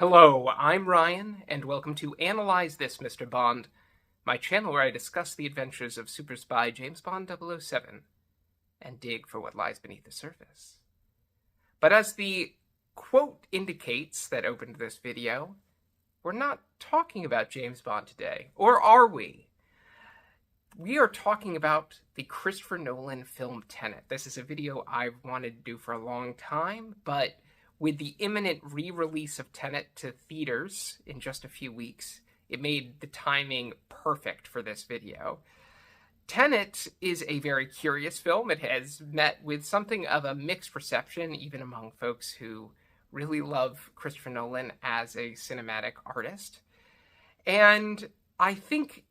Hello, I'm Ryan, and welcome to Analyze This, Mr. Bond, my channel where I discuss the adventures of super spy James Bond 007 and dig for what lies beneath the surface. But as the quote indicates that opened this video, we're not talking about James Bond today, or are we? We are talking about the Christopher Nolan film Tenet. This is a video I've wanted to do for a long time, but with the imminent re-release of Tenet to theaters in just a few weeks, it made the timing perfect for this video. Tenet is a very curious film. It has met with something of a mixed reception, even among folks who really love Christopher Nolan as a cinematic artist. And I think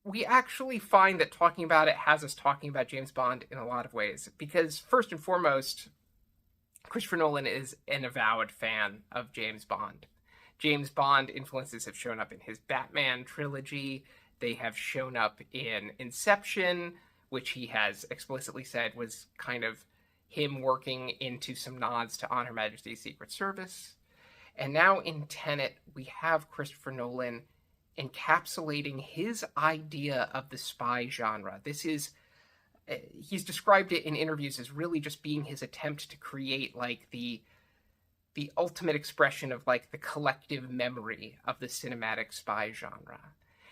we actually find that talking about it has us talking about James Bond in a lot of ways. Because first and foremost, Christopher Nolan is an avowed fan of James Bond. James Bond influences have shown up in his Batman trilogy. They have shown up in Inception, which he has explicitly said was kind of him working into some nods to On Her Majesty's Secret Service. And now in Tenet, we have Christopher Nolan encapsulating his idea of the spy genre. He's described it in interviews as really just being his attempt to create like the ultimate expression of like the collective memory of the cinematic spy genre.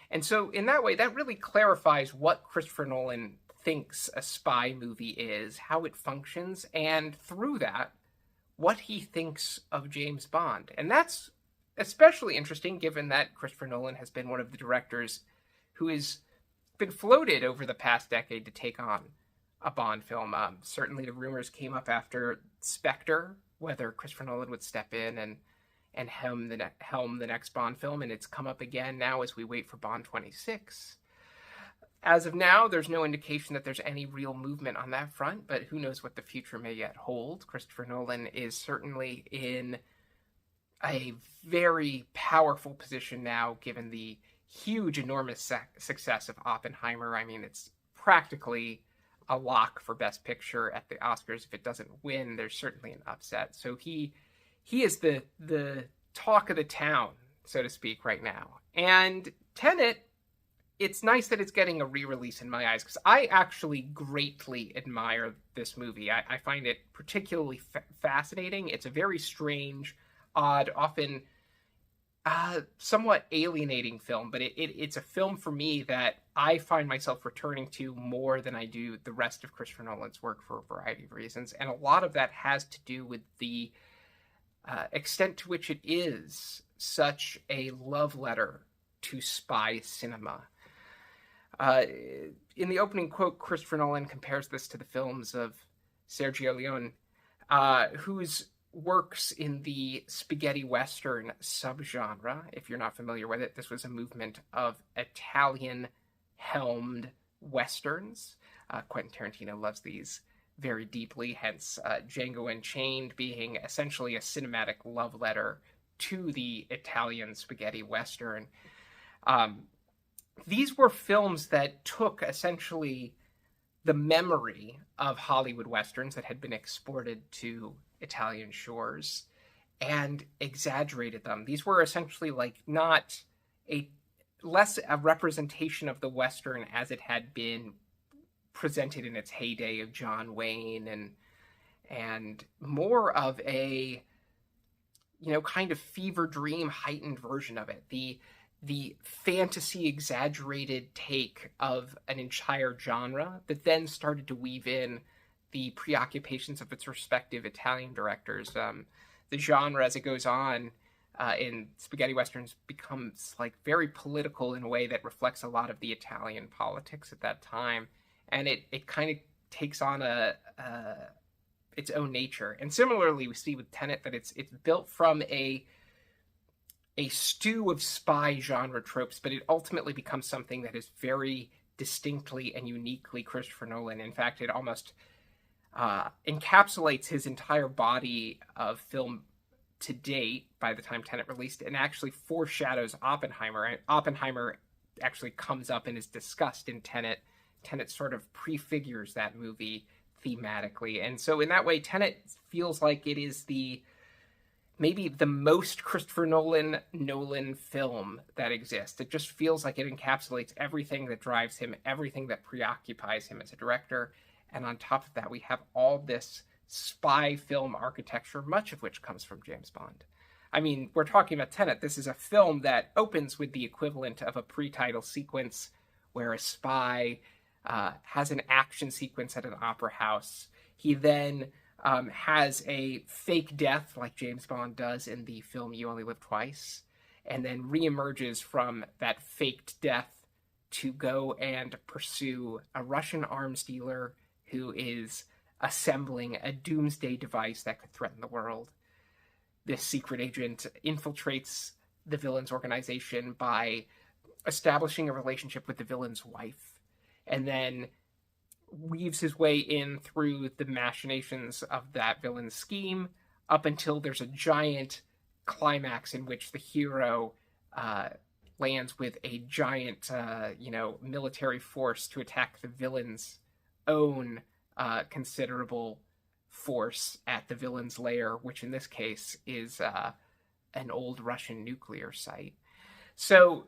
And so in that way, that really clarifies what Christopher Nolan thinks a spy movie is, how it functions, and through that, what he thinks of James Bond. And that's especially interesting given that Christopher Nolan has been one of the directors who is been floated over the past decade to take on a Bond film. Certainly the rumors came up after Spectre, whether Christopher Nolan would step in and helm the next Bond film, and it's come up again now as we wait for Bond 26. As of now, there's no indication that there's any real movement on that front, but who knows what the future may yet hold. Christopher Nolan is certainly in a very powerful position now, given the huge, enormous success of Oppenheimer. I mean, it's practically a lock for Best Picture at the Oscars. If it doesn't win, there's certainly an upset. So he is the talk of the town, so to speak, right now. And Tenet, it's nice that it's getting a re-release in my eyes, because I actually greatly admire this movie. I find it particularly fascinating. It's a very strange, odd, often somewhat alienating film, but it's a film for me that I find myself returning to more than I do the rest of Christopher Nolan's work for a variety of reasons. And a lot of that has to do with the extent to which it is such a love letter to spy cinema. In the opening quote, Christopher Nolan compares this to the films of Sergio Leone, whose works in the spaghetti western subgenre. If you're not familiar with it, this was a movement of Italian-helmed westerns. Quentin Tarantino loves these very deeply, hence Django Unchained being essentially a cinematic love letter to the Italian spaghetti western. These were films that took essentially the memory of Hollywood westerns that had been exported to Italian shores and exaggerated them. These were essentially like not less a representation of the Western as it had been presented in its heyday of John Wayne, and more of a, kind of fever dream heightened version of it. The fantasy exaggerated take of an entire genre that then started to weave in the preoccupations of its respective Italian directors. The genre, as it goes on in spaghetti westerns, becomes like very political in a way that reflects a lot of the Italian politics at that time, and it kind of takes on its own nature. And similarly, we see with Tenet that it's built from a stew of spy genre tropes, but it ultimately becomes something that is very distinctly and uniquely Christopher Nolan. In fact, it almost encapsulates his entire body of film to date by the time Tenet released, and actually foreshadows Oppenheimer. And Oppenheimer actually comes up and is discussed in Tenet. Tenet sort of prefigures that movie thematically. And so in that way, Tenet feels like it is maybe the most Christopher Nolan film that exists. It just feels like it encapsulates everything that drives him, everything that preoccupies him as a director. And on top of that, we have all this spy film architecture, much of which comes from James Bond. I mean, we're talking about Tenet. This is a film that opens with the equivalent of a pre-title sequence where a spy has an action sequence at an opera house. He then has a fake death like James Bond does in the film You Only Live Twice, and then reemerges from that faked death to go and pursue a Russian arms dealer who is assembling a doomsday device that could threaten the world. This secret agent infiltrates the villain's organization by establishing a relationship with the villain's wife, and then weaves his way in through the machinations of that villain's scheme up until there's a giant climax in which the hero lands with a giant, military force to attack the villain's own considerable force at the villain's lair, which in this case is an old Russian nuclear site. So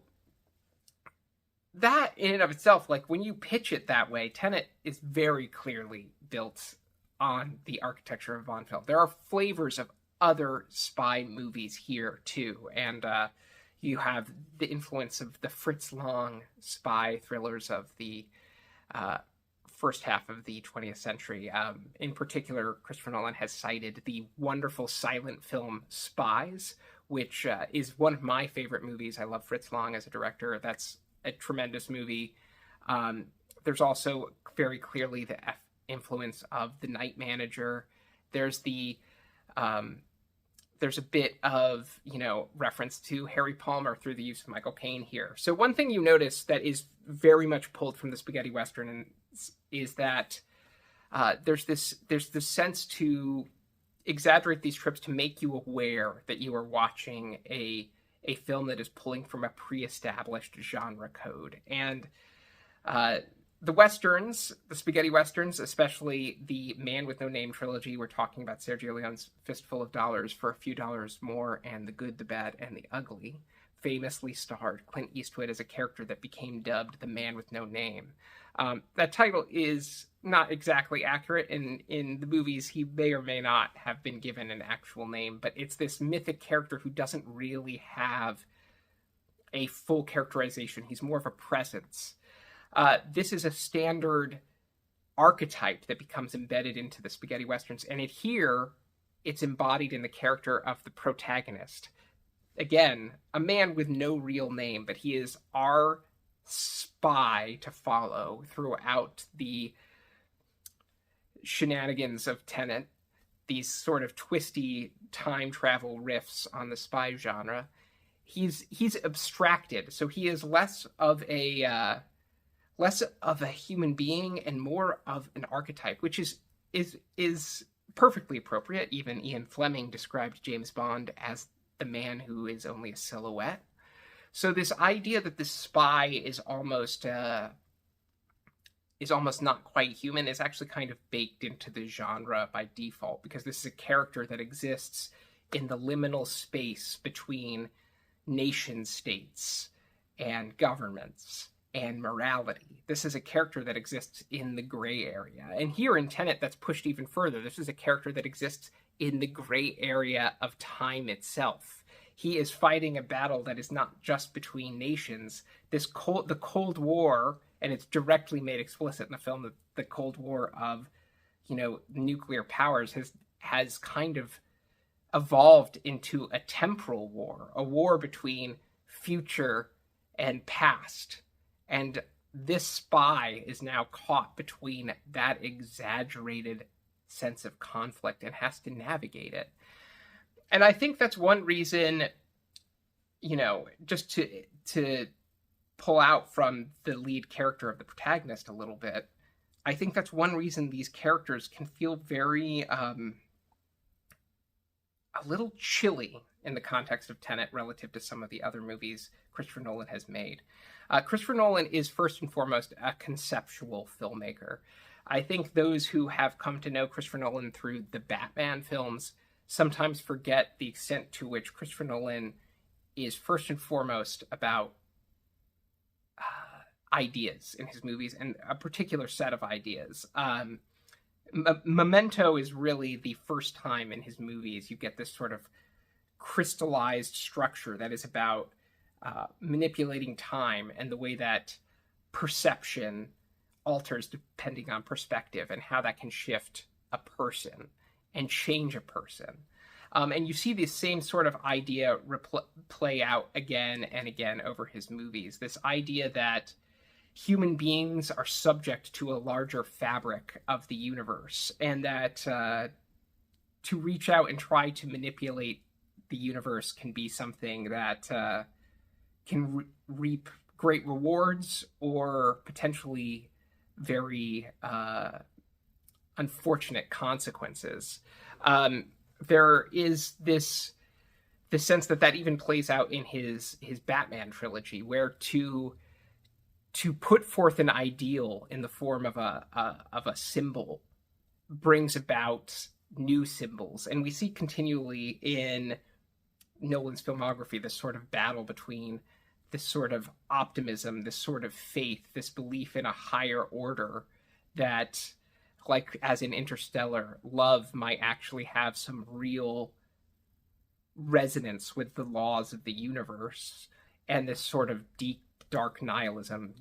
that in and of itself, like when you pitch it that way, Tenet is very clearly built on the architecture of Bond film. There are flavors of other spy movies here too, and you have the influence of the Fritz Lang spy thrillers of the first half of the 20th century. In particular, Christopher Nolan has cited the wonderful silent film Spies, which is one of my favorite movies. I love Fritz Lang as a director. That's a tremendous movie. There's also very clearly the influence of The Night Manager. There's a bit of, reference to Harry Palmer through the use of Michael Caine here. So one thing you notice that is very much pulled from the spaghetti western is that there's this sense to exaggerate these trips to make you aware that you are watching a film that is pulling from a pre-established genre code. And the westerns, the spaghetti westerns, especially the Man with No Name trilogy, we're talking about Sergio Leone's Fistful of Dollars for a Few Dollars More and The Good, the Bad, and the Ugly, famously starred Clint Eastwood as a character that became dubbed the Man with No Name. That title is not exactly accurate. In the movies, he may or may not have been given an actual name, but it's this mythic character who doesn't really have a full characterization. He's more of a presence. This is a standard archetype that becomes embedded into the spaghetti westerns, and it's embodied in the character of the protagonist. Again, a man with no real name, but he is our spy to follow throughout the shenanigans of Tenet, these sort of twisty time travel riffs on the spy genre. He's abstracted, so he is less of a human being and more of an archetype, which is perfectly appropriate. Even Ian Fleming described James Bond as the man who is only a silhouette. So this idea that the spy is almost not quite human is actually kind of baked into the genre by default, because this is a character that exists in the liminal space between nation states and governments and morality. This is a character that exists in the gray area. And here in Tenet, that's pushed even further. This is a character that exists in the gray area of time itself. He is fighting a battle that is not just between nations. The Cold War, and it's directly made explicit in the film that the Cold War of, nuclear powers has kind of evolved into a temporal war, a war between future and past. And this spy is now caught between that exaggerated sense of conflict and has to navigate it. And I think that's one reason, just to pull out from the lead character of the protagonist a little bit, I think that's one reason these characters can feel very, a little chilly in the context of Tenet relative to some of the other movies Christopher Nolan has made. Christopher Nolan is first and foremost a conceptual filmmaker. I think those who have come to know Christopher Nolan through the Batman films sometimes forget the extent to which Christopher Nolan is first and foremost about ideas in his movies, and a particular set of ideas. Memento is really the first time in his movies you get this sort of crystallized structure that is about manipulating time and the way that perception alters depending on perspective, and how that can shift a person and change a person. And you see this same sort of idea play out again and again over his movies. This idea that human beings are subject to a larger fabric of the universe, and that to reach out and try to manipulate the universe can be something that can reap great rewards, or potentially very unfortunate consequences. There is this sense that even plays out in his Batman trilogy, where to put forth an ideal in the form of a symbol brings about new symbols. And we see continually in Nolan's filmography this sort of battle between this sort of optimism, this sort of faith, this belief in a higher order that, like as in Interstellar, love might actually have some real resonance with the laws of the universe, and this sort of deep, dark nihilism,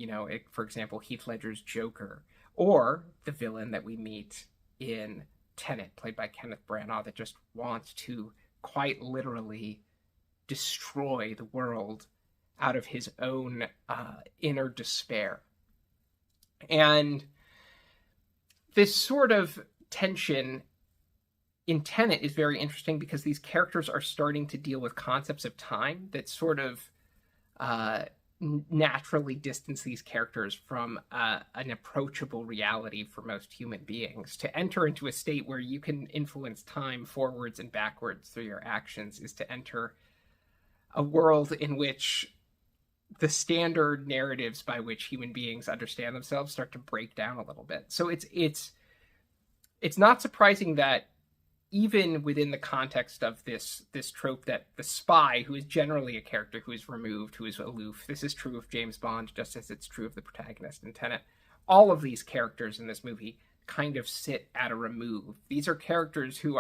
for example, Heath Ledger's Joker, or the villain that we meet in Tenet, played by Kenneth Branagh, that just wants to quite literally destroy the world out of his own inner despair. And this sort of tension in Tenet is very interesting, because these characters are starting to deal with concepts of time that sort of naturally distance these characters from an approachable reality for most human beings. To enter into a state where you can influence time forwards and backwards through your actions is to enter a world in which the standard narratives by which human beings understand themselves start to break down a little bit. So it's not surprising that even within the context of this trope, that the spy, who is generally a character who is removed, who is aloof — this is true of James Bond just as it's true of the protagonist in Tenet — all of these characters in this movie kind of sit at a remove. These are characters who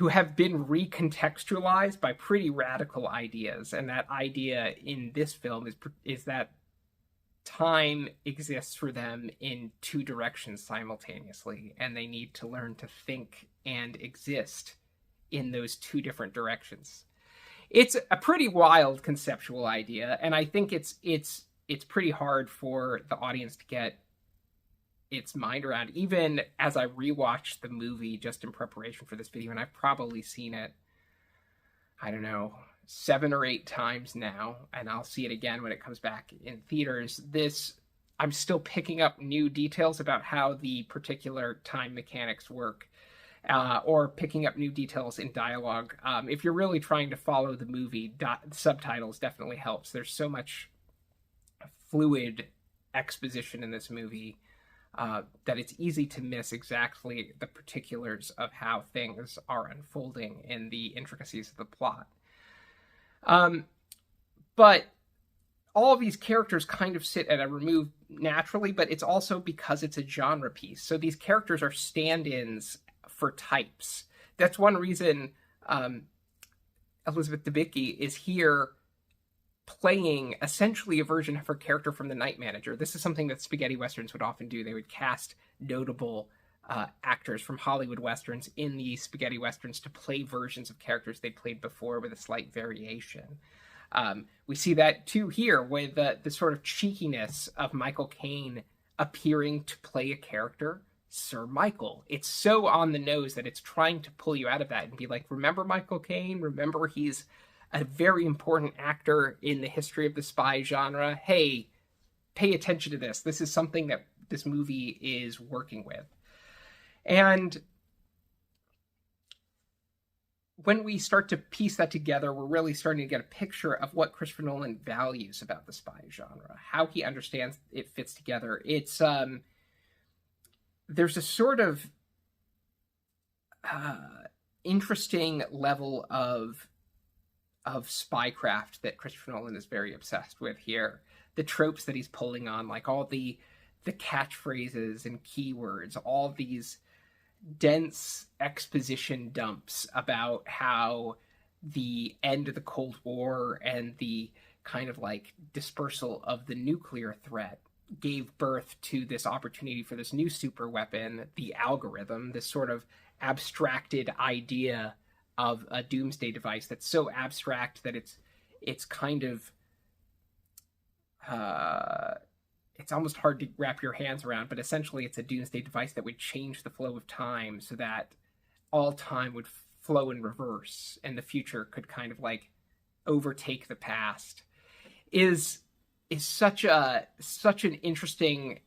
have been recontextualized by pretty radical ideas, and that idea in this film is that time exists for them in two directions simultaneously, and they need to learn to think and exist in those two different directions. It's a pretty wild conceptual idea, and I think it's pretty hard for the audience to get its mind around. Even as I rewatched the movie just in preparation for this video, and I've probably seen it, I don't know, 7 or 8 times now, and I'll see it again when it comes back in theaters. I'm still picking up new details about how the particular time mechanics work, or picking up new details in dialogue. If you're really trying to follow the movie, subtitles definitely helps. There's so much fluid exposition in this movie that it's easy to miss exactly the particulars of how things are unfolding in the intricacies of the plot. But all of these characters kind of sit at a remove naturally, but it's also because it's a genre piece. So these characters are stand-ins for types. That's one reason Elizabeth Debicki is here playing essentially a version of her character from The Night Manager. This is something that spaghetti westerns would often do. They would cast notable actors from Hollywood westerns in these spaghetti westerns to play versions of characters they played before with a slight variation. We see that too here with the sort of cheekiness of Michael Caine appearing to play a character, Sir Michael. It's so on the nose that it's trying to pull you out of that and be like, remember Michael Caine? Remember he's a very important actor in the history of the spy genre. Hey, pay attention to this. This is something that this movie is working with. And when we start to piece that together, we're really starting to get a picture of what Christopher Nolan values about the spy genre, how he understands it fits together. It's there's a sort of interesting level of spycraft that Christopher Nolan is very obsessed with here. The tropes that he's pulling on, like all the catchphrases and keywords, all these dense exposition dumps about how the end of the Cold War and the kind of like dispersal of the nuclear threat gave birth to this opportunity for this new super weapon, the algorithm, this sort of abstracted idea of a doomsday device that's so abstract that it's kind of it's almost hard to wrap your hands around, but essentially it's a doomsday device that would change the flow of time so that all time would flow in reverse and the future could kind of like overtake the past is such an interesting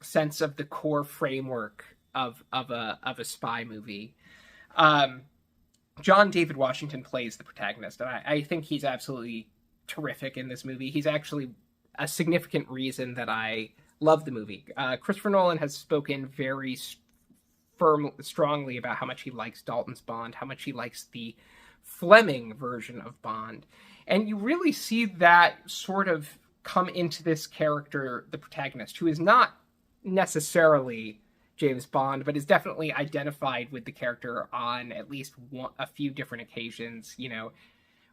sense of the core framework of a spy movie. John David Washington plays the protagonist, and I think he's absolutely terrific in this movie. He's actually a significant reason that I love the movie. Christopher Nolan has spoken very strongly about how much he likes Dalton's Bond, how much he likes the Fleming version of Bond. And you really see that sort of come into this character, the protagonist, who is not necessarily James Bond, but is definitely identified with the character on at least a few different occasions. You know,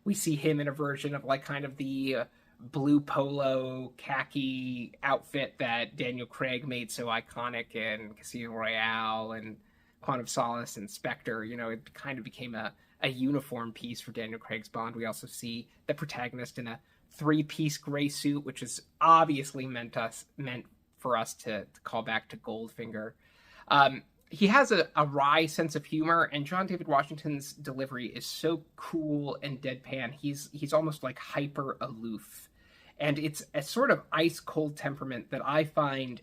we see him in a version of like kind of the blue polo khaki outfit that Daniel Craig made so iconic in Casino Royale and Quantum of Solace and Spectre. You know, it kind of became a uniform piece for Daniel Craig's Bond. We also see the protagonist in a three-piece gray suit, which is obviously meant for us to call back to Goldfinger. He has a wry sense of humor, and John David Washington's delivery is so cool and deadpan. He's almost like hyper aloof, and it's a sort of ice cold temperament that I find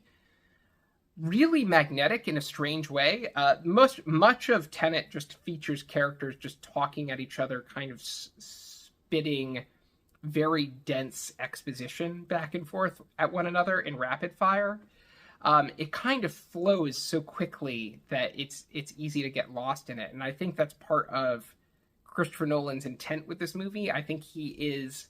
really magnetic in a strange way. Much of Tenet just features characters just talking at each other, kind of spitting very dense exposition back and forth at one another in rapid fire. It kind of flows so quickly that it's easy to get lost in it. And I think that's part of Christopher Nolan's intent with this movie. I think he's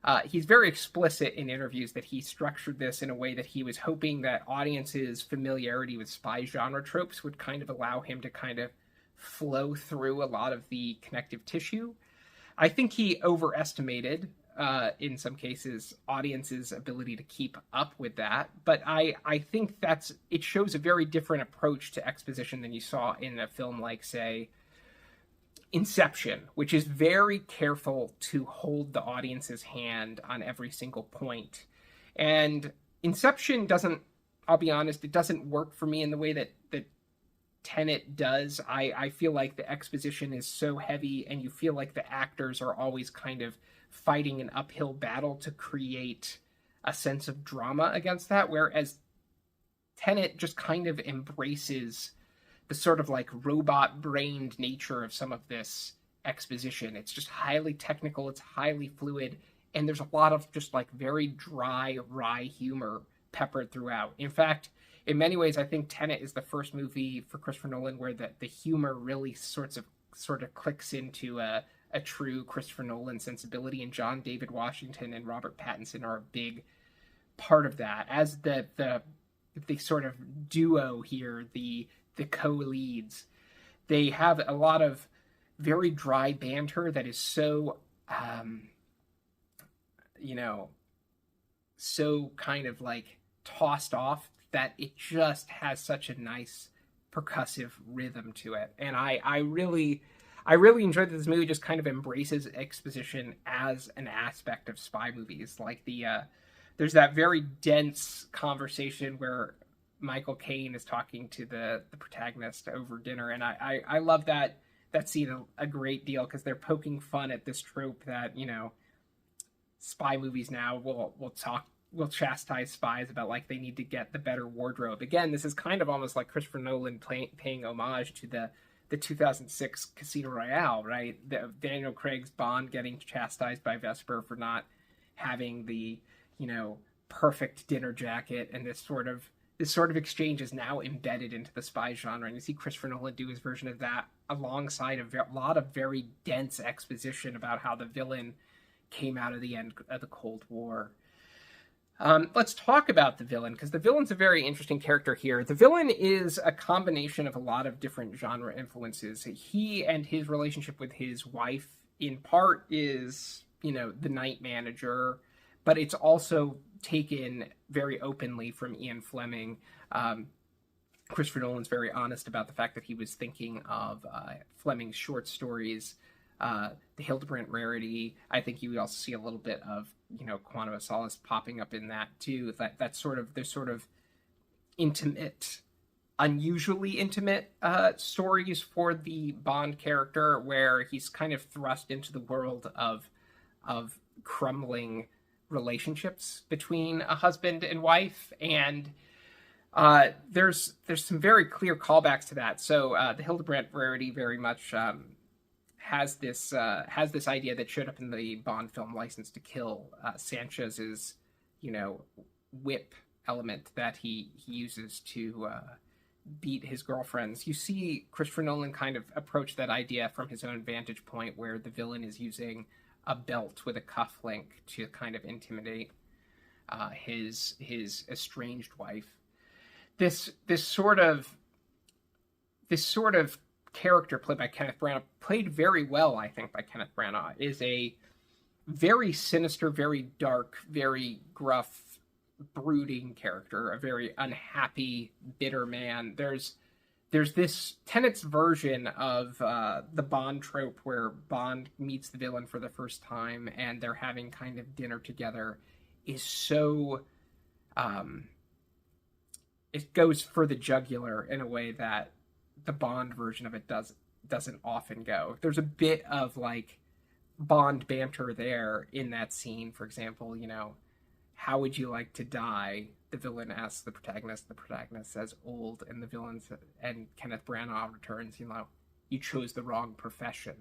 very explicit in interviews that he structured this in a way that he was hoping that audiences' familiarity with spy genre tropes would kind of allow him to kind of flow through a lot of the connective tissue. I think he overestimated in some cases, audiences' ability to keep up with that. But I think it shows a very different approach to exposition than you saw in a film like, say, Inception, which is very careful to hold the audience's hand on every single point. And Inception I'll be honest, it doesn't work for me in the way that Tenet does. I feel like the exposition is so heavy, and you feel like the actors are always kind of fighting an uphill battle to create a sense of drama against that, whereas Tenet just kind of embraces the sort of like robot-brained nature of some of this exposition. It's just highly technical, it's highly fluid, and there's a lot of just like very dry, wry humor peppered throughout. In fact, in many ways, I think Tenet is the first movie for Christopher Nolan where the humor really sort of clicks into a true Christopher Nolan sensibility, and John David Washington and Robert Pattinson are a big part of that. As the sort of duo here, the co-leads, they have a lot of very dry banter that is so, so kind of like tossed off that it just has such a nice percussive rhythm to it. And I really enjoyed that this movie just kind of embraces exposition as an aspect of spy movies. Like there's that very dense conversation where Michael Caine is talking to the protagonist over dinner, and I love that scene a great deal, because they're poking fun at this trope that, you know, spy movies now will chastise spies about like they need to get the better wardrobe. Again, this is kind of almost like Christopher Nolan paying homage to the 2006 Casino Royale, right? Daniel Craig's Bond getting chastised by Vesper for not having the, perfect dinner jacket, and this this sort of exchange is now embedded into the spy genre, and you see Christopher Nolan do his version of that alongside a lot of very dense exposition about how the villain came out of the end of the Cold War. Let's talk about the villain, because the villain's a very interesting character here. The villain is a combination of a lot of different genre influences. He and his relationship with his wife, in part, is, the night manager, but it's also taken very openly from Ian Fleming. Christopher Nolan's very honest about the fact that he was thinking of Fleming's short stories, the Hildebrandt Rarity. I think you also see a little bit of, Quantum of Solace popping up in that too. That sort of, there's sort of intimate, unusually intimate stories for the Bond character, where he's kind of thrust into the world of crumbling relationships between a husband and wife, and there's some very clear callbacks to that. So the Hildebrandt Rarity very much has this idea that showed up in the Bond film License to Kill. Sanchez's, whip element that he uses to beat his girlfriends. You see Christopher Nolan kind of approach that idea from his own vantage point, where the villain is using a belt with a cuff link to kind of intimidate his estranged wife. This sort of character played by Kenneth Branagh, played very well, I think, by Kenneth Branagh, is a very sinister, very dark, very gruff, brooding character, a very unhappy, bitter man. There's this Tenet's version of the Bond trope, where Bond meets the villain for the first time and they're having kind of dinner together, is so it goes for the jugular in a way that the Bond version of it doesn't often go. There's a bit of like Bond banter there in that scene. For example, how would you like to die? The villain asks the protagonist. The protagonist says old, and the villain and Kenneth Branagh returns, you chose the wrong profession.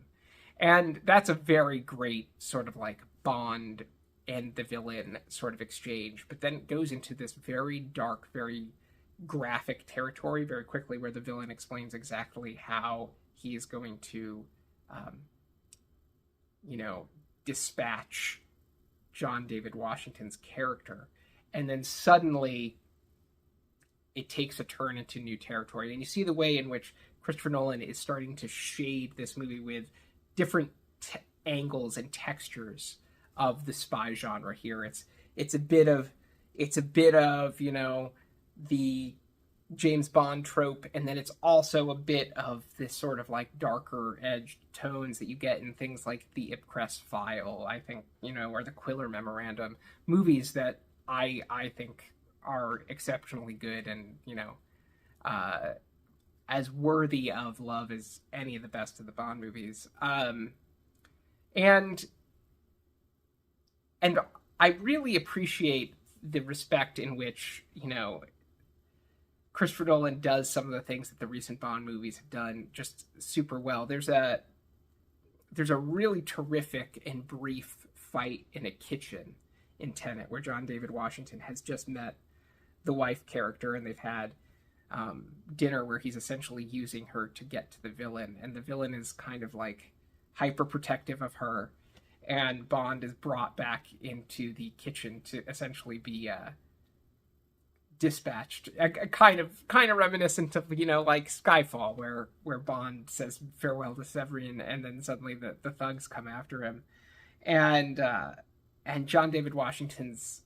And that's a very great sort of like Bond and the villain sort of exchange, but then it goes into this very dark, very graphic territory very quickly, where the villain explains exactly how he is going to dispatch John David Washington's character, and then suddenly it takes a turn into new territory. And you see the way in which Christopher Nolan is starting to shade this movie with different angles and textures of the spy genre here. It's a bit of the James Bond trope, and then it's also a bit of this sort of like darker edged tones that you get in things like the Ipcress File, I think, or the Quiller Memorandum, movies that I think are exceptionally good and, as worthy of love as any of the best of the Bond movies. And I really appreciate the respect in which, Christopher Nolan does some of the things that the recent Bond movies have done just super well. There's a really terrific and brief fight in a kitchen in Tenet, where John David Washington has just met the wife character, and they've had dinner where he's essentially using her to get to the villain, and the villain is kind of like hyper protective of her, and Bond is brought back into the kitchen to essentially be dispatched, kind of reminiscent of like Skyfall, where Bond says farewell to Severin, and then suddenly the thugs come after him, and John David Washington's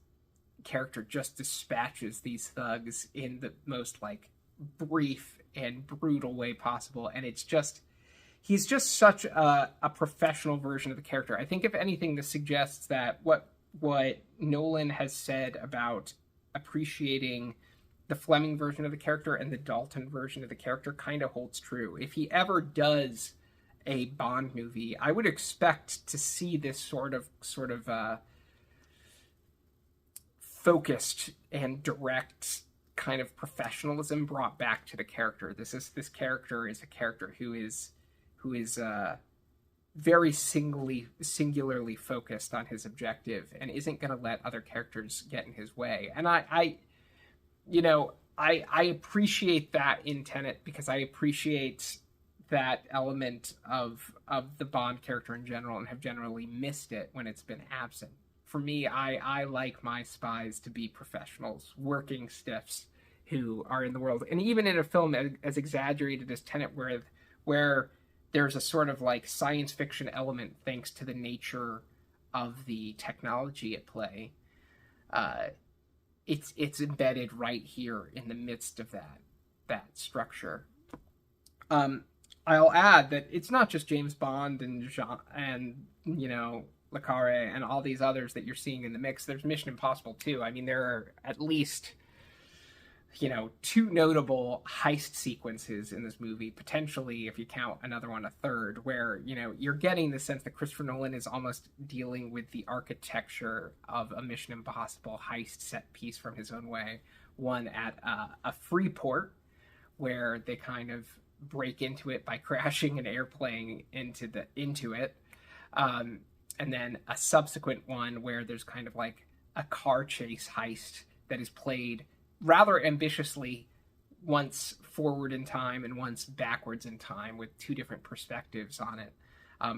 character just dispatches these thugs in the most like brief and brutal way possible, and he's just such a professional version of the character. I think if anything, this suggests that what Nolan has said about appreciating the Fleming version of the character and the Dalton version of the character kind of holds true. If he ever does a Bond movie, I would expect to see this sort of focused and direct kind of professionalism brought back to the character. This character is a character who is very singularly focused on his objective and isn't going to let other characters get in his way. And I I appreciate that in Tenet because I appreciate that element of the Bond character in general and have generally missed it when it's been absent. For me, I like my spies to be professionals, working stiffs who are in the world. And even in a film as exaggerated as Tenet, where there's a sort of like science fiction element thanks to the nature of the technology at play, uh, it's embedded right here in the midst of that structure. Um, I'll add that it's not just James Bond and Jean and Le Carre and all these others that you're seeing in the mix. There's Mission Impossible too. I mean, there are at least two notable heist sequences in this movie, potentially, if you count another one, a third, where, you're getting the sense that Christopher Nolan is almost dealing with the architecture of a Mission Impossible heist set piece from his own way. One at a free port, where they kind of break into it by crashing an airplane into it. And then a subsequent one where there's kind of like a car chase heist that is played rather ambitiously, once forward in time and once backwards in time, with two different perspectives on it,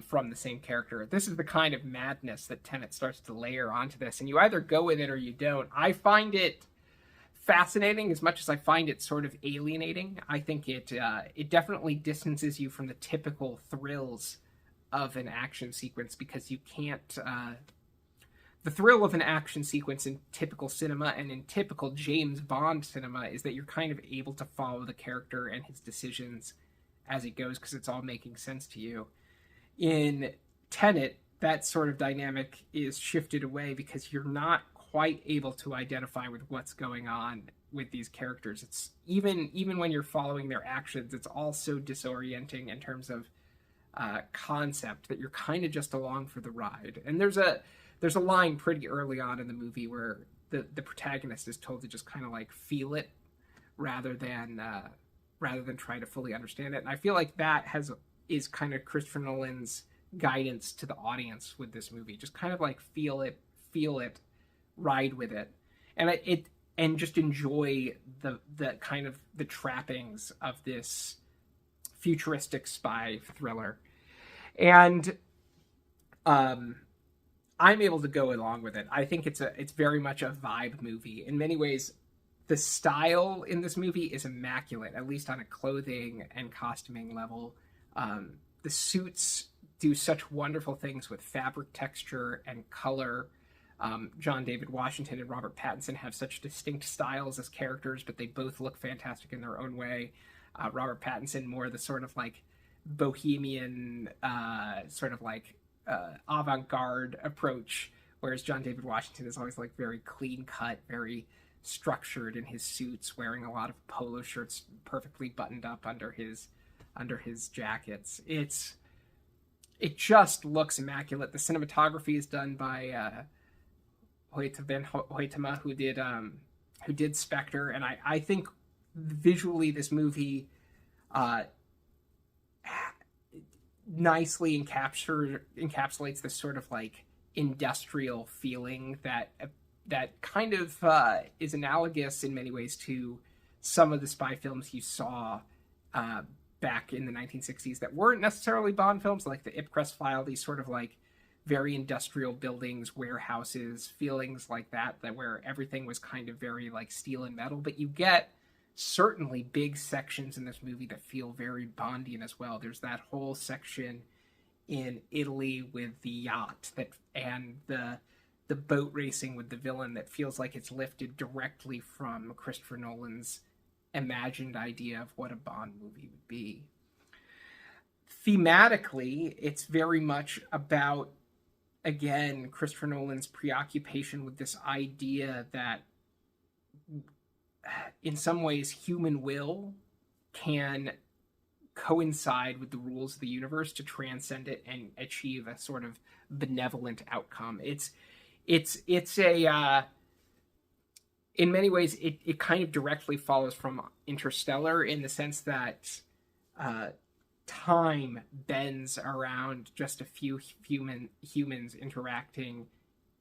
from the same character. This is the kind of madness that Tenet starts to layer onto this, and you either go with it or you don't. I find it fascinating as much as I find it sort of alienating. I think it definitely distances you from the typical thrills of an action sequence, because you can't. The thrill of an action sequence in typical cinema and in typical James Bond cinema is that you're kind of able to follow the character and his decisions as he goes, because it's all making sense to you. In Tenet, that sort of dynamic is shifted away because you're not quite able to identify with what's going on with these characters. It's even when you're following their actions, it's all so disorienting in terms of concept that you're kind of just along for the ride. And there's a line pretty early on in the movie where the protagonist is told to just kind of like feel it rather than try to fully understand it. And I feel like that is kind of Christopher Nolan's guidance to the audience with this movie. Just kind of like feel it, ride with it, and just enjoy the kind of the trappings of this futuristic spy thriller. And I'm able to go along with it. I think it's very much a vibe movie. In many ways, the style in this movie is immaculate, at least on a clothing and costuming level. The suits do such wonderful things with fabric texture and color. John David Washington and Robert Pattinson have such distinct styles as characters, but they both look fantastic in their own way. Robert Pattinson more the sort of like bohemian, sort of like avant-garde approach, whereas John David Washington is always like very clean cut, very structured in his suits, wearing a lot of polo shirts perfectly buttoned up under his jackets. It just looks immaculate. The cinematography is done by Hoyte van Hoytema, who did Spectre, and I think visually this movie nicely encapsulates this sort of like industrial feeling that kind of is analogous in many ways to some of the spy films you saw back in the 1960s that weren't necessarily Bond films, like the Ipcress File, these sort of like very industrial buildings, warehouses, feelings like that where everything was kind of very like steel and metal. But you get certainly big sections in this movie that feel very Bondian as well. There's that whole section in Italy with the yacht and the boat racing with the villain that feels like it's lifted directly from Christopher Nolan's imagined idea of what a Bond movie would be. Thematically, it's very much about, again, Christopher Nolan's preoccupation with this idea that in some ways human will can coincide with the rules of the universe to transcend it and achieve a sort of benevolent outcome. It's a in many ways it kind of directly follows from Interstellar in the sense that time bends around just a few humans interacting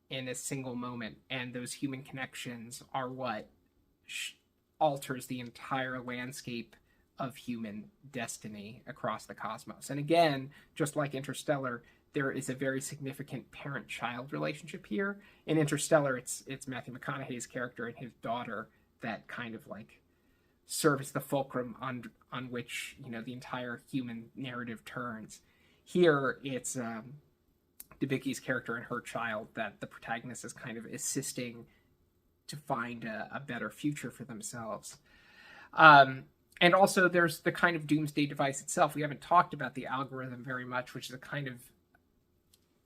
in a single moment, and those human connections are what alters the entire landscape of human destiny across the cosmos. And again, just like Interstellar, there is a very significant parent-child relationship here. In Interstellar, it's Matthew McConaughey's character and his daughter that kind of like serve as the fulcrum on which, you know, the entire human narrative turns. Here, it's Debicki's character and her child that the protagonist is kind of assisting to find a better future for themselves. And also, there's the kind of doomsday device itself. We haven't talked about the algorithm very much, which is a kind of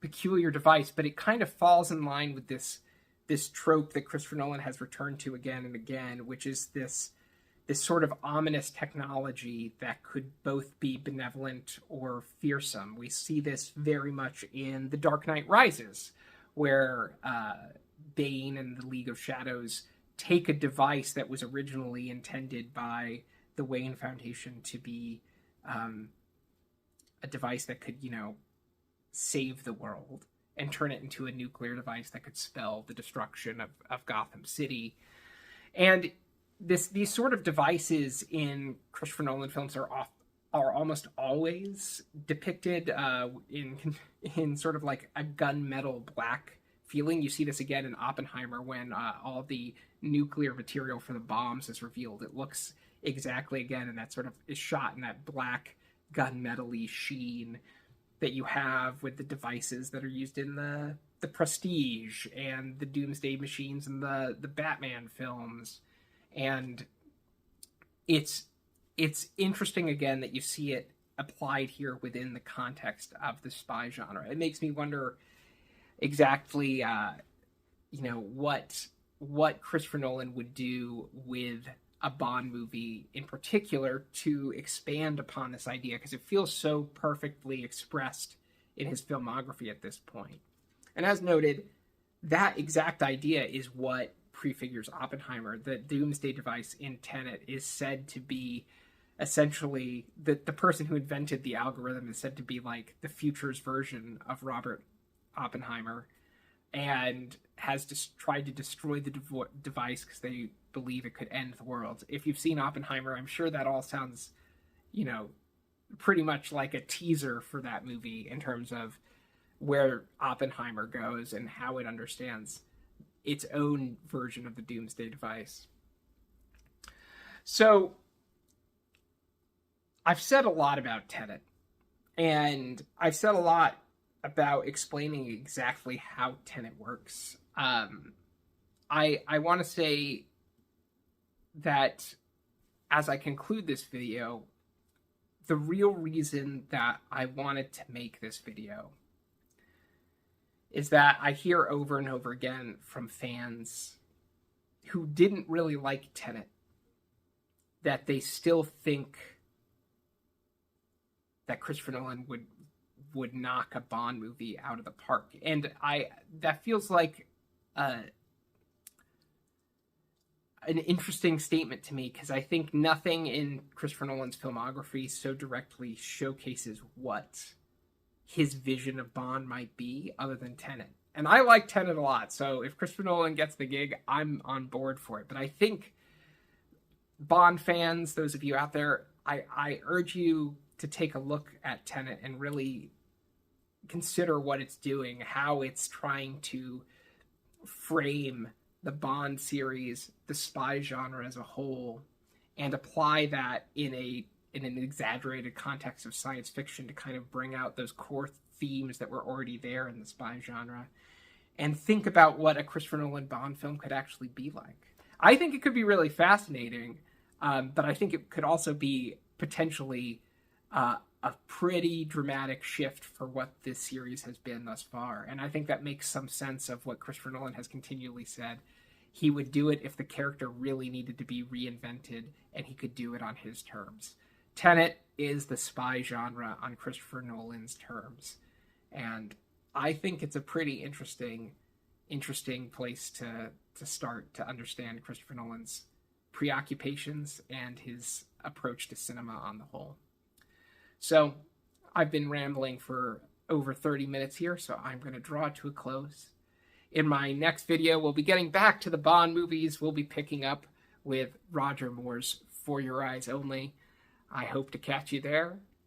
peculiar device, but it kind of falls in line with this trope that Christopher Nolan has returned to again and again, which is this sort of ominous technology that could both be benevolent or fearsome. We see this very much in The Dark Knight Rises, where Bane and the League of Shadows take a device that was originally intended by the Wayne Foundation to be a device that could, you know, save the world, and turn it into a nuclear device that could spell the destruction of Gotham City. And these sort of devices in Christopher Nolan films are almost always depicted in sort of like a gunmetal black feeling. You see this again in Oppenheimer when all the nuclear material for the bombs is revealed. It looks exactly again, and that sort of is shot in that black gunmetal-y sheen that you have with the devices that are used in the Prestige and the Doomsday Machines and the Batman films. And it's interesting again that you see it applied here within the context of the spy genre. It makes me wonder exactly, what Christopher Nolan would do with a Bond movie in particular to expand upon this idea, because it feels so perfectly expressed in his filmography at this point. And as noted, that exact idea is what prefigures Oppenheimer. The doomsday device in Tenet is said to be essentially the person who invented the algorithm is said to be like the future's version of Robert Oppenheimer, and has just tried to destroy the device because they believe it could end the world. If you've seen Oppenheimer, I'm sure that all sounds, you know, pretty much like a teaser for that movie in terms of where Oppenheimer goes and how it understands its own version of the doomsday device. So I've said a lot about Tenet, and I've said a lot about explaining exactly how Tenet works. I want to say that as I conclude this video, the real reason that I wanted to make this video is that I hear over and over again from fans who didn't really like Tenet that they still think that Christopher Nolan would knock a Bond movie out of the park. And that feels like an interesting statement to me, because I think nothing in Christopher Nolan's filmography so directly showcases what his vision of Bond might be other than Tenet. And I like Tenet a lot, so if Christopher Nolan gets the gig, I'm on board for it. But I think Bond fans, those of you out there, I urge you to take a look at Tenet and really consider what it's doing, how it's trying to frame the Bond series, the spy genre as a whole, and apply that in an exaggerated context of science fiction to kind of bring out those core themes that were already there in the spy genre, and think about what a Christopher Nolan Bond film could actually be like. I think it could be really fascinating, but I think it could also be potentially a pretty dramatic shift for what this series has been thus far. And I think that makes some sense of what Christopher Nolan has continually said. He would do it if the character really needed to be reinvented, and he could do it on his terms. Tenet is the spy genre on Christopher Nolan's terms. And I think it's a pretty interesting place to start to understand Christopher Nolan's preoccupations and his approach to cinema on the whole. So I've been rambling for over 30 minutes here, so I'm going to draw it to a close. In my next video, we'll be getting back to the Bond movies. We'll be picking up with Roger Moore's For Your Eyes Only. I hope to catch you there.